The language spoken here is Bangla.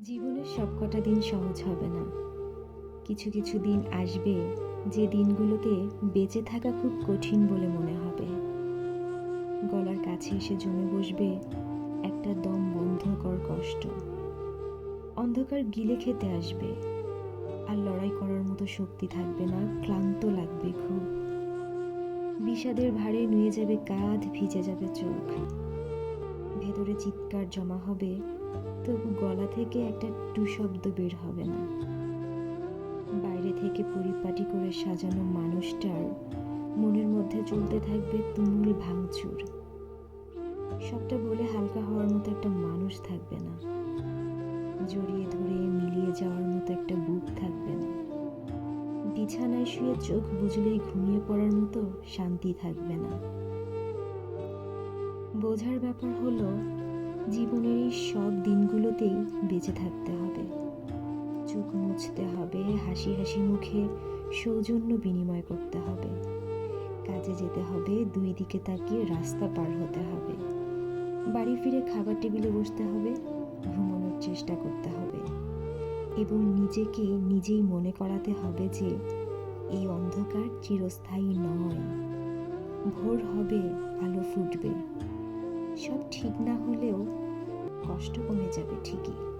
জীবনের সবকটা দিন সহজ হবে না। কিছু কিছু দিন আসবে যে দিনগুলোতে বেঁচে থাকা খুব কঠিন বলে মনে হবে। গলার কাছে এসে জমে বসবে একটা দম বন্ধকর কষ্ট। অন্ধকার গিলে খেতে আসবে, আর লড়াই করার মতো শক্তি থাকবে না, ক্লান্ত লাগবে খুব। বিষাদের ভারে নুয়ে যাবে কাঁধ, ভিজে যাবে চোখ। ভেতরে চিৎকার জমা হবে, তবু গলা থেকে একটা টু শব্দ বের হবে না। বাইরে থেকে পরিপাটি করে সাজানো মানুষটার মনের মধ্যে চলতে থাকবে তুমুল ভাঙচুর। সবটা বলে হালকা হওয়ার মতো একটা মানুষ থাকবে না। জড়িয়ে ধরে মিলিয়ে যাওয়ার মতো একটা বুক থাকবে না। বিছানায় শুয়ে চোখ বুজলেই ঘুমিয়ে পড়ার মতো শান্তি থাকবে না। বোঝার ব্যাপার হলো, জীবনের এই সব দিনগুলোতেই বেঁচে থাকতে হবে। চোখ মুছতে হবে, হাসি হাসি মুখে সৌজন্য বিনিময় করতে হবে। কাজে যেতে হবে, দুই দিকে তাকিয়ে রাস্তা পার হতে হবে। বাড়ি ফিরে খাবার টেবিলে বসতে হবে, ঘুমানোর চেষ্টা করতে হবে এবং নিজেকে নিজেই মনে করাতে হবে যে এই অন্ধকার চিরস্থায়ী নয়। ভোর হবে, আলো ফুটবে। সব ঠিক না হলেও কষ্ট কমে যাবে ঠিকই।